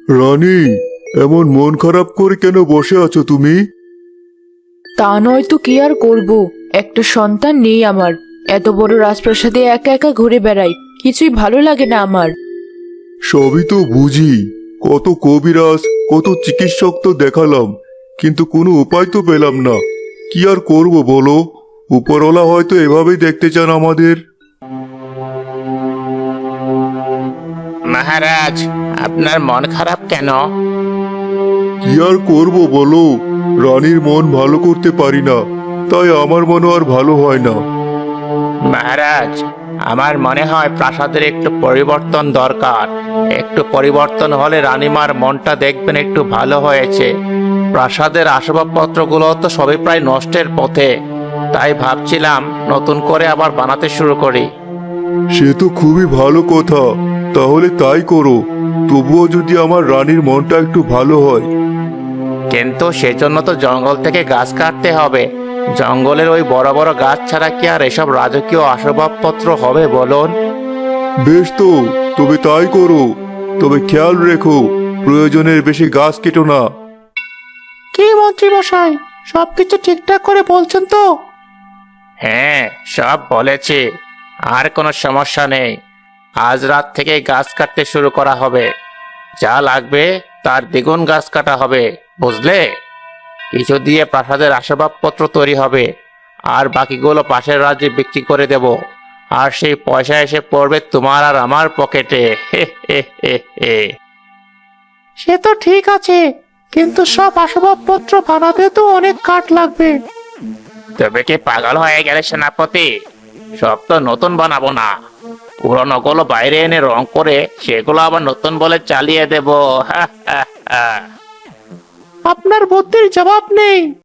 রানী, এমন মন খারাপ করে কেন বসে আছো তুমি? তা নয় তো কি আর করব, একটা সন্তান নেই আমার। এত বড় রাজপ্রাসাদে একা একা ঘুরে বেড়াই, কিছুই ভালো লাগে না আমার। সবই তো বুঝি। কত কবিরাজ, কত চিকিৎসক তো দেখালাম, কিন্তু কোনো উপায় তো পেলাম না। কি আর করব বলো? উপরওয়ালা হয়তো এভাবেই দেখতে চান আমাদের। মহারাজ, আপনার মন খারাপ কেন? কি আর করব বলো? রানীর মন ভালো করতে পারি না, তাই আমার মনও আর ভালো হয় না। মহারাজ, আমার মনে হয় প্রাসাদের একটু পরিবর্তন দরকার। একটু পরিবর্তন হলে রানীমার মনটা দেখবেন একটু ভালো হয়েছে। প্রাসাদের আসবাবপত্রগুলো তো সবই প্রায় নষ্টের পথে, তাই ভাবছিলাম নতুন করে আবার বানাতে শুরু করি। সে তো খুবই ভালো কথা, তাহলে তাই করো। তবুও যদি আমার রানীর মনটা একটু ভালো হয়। কিন্তু সেজন্য তো জঙ্গল থেকে গাছ কাটতে হবে। জঙ্গলের ওই বড় বড় গাছ ছাড়া কি আর এসব রাজকীয় আসবাবপত্র হবে বলুন? বেশ তো, তবে তাই করো। তবে খেয়াল রেখো, প্রয়োজনের বেশি গাছ কেটো না। কি মন্ত্রী মশাই, সবকিছু ঠিকঠাক করে বলছেন তো? হ্যাঁ, সব বলেছি। আর কোনো সমস্যা নেই। আজ রাত থেকে গাছ কাটতে শুরু করা হবে। যা লাগবে তার দ্বিগুণ গাছ কাটা হবে, বুঝলে? কিছু দিয়ে প্রাসাদের আসবাবপত্র তৈরি হবে, আর বাকিগুলো পাশের রাজ্যে বিক্রি করে দেব। আর সেই পয়সা এসে পড়বে তোমার আর আমার পকেটে। হে হে হে হে। সে তো ঠিক আছে, কিন্তু সব আসবাবপত্র বানাতে তো অনেক কাঠ লাগবে। তবে কি পাগল হয়ে গেলে সেনাপতি? সব তো নতুন বানাবো না, পুরনো গুলো বাইরে এনে রং করে সেগুলো আবার নতুন বলে চালিয়ে দেব। আপনার বুদ্ধির জবাব নেই।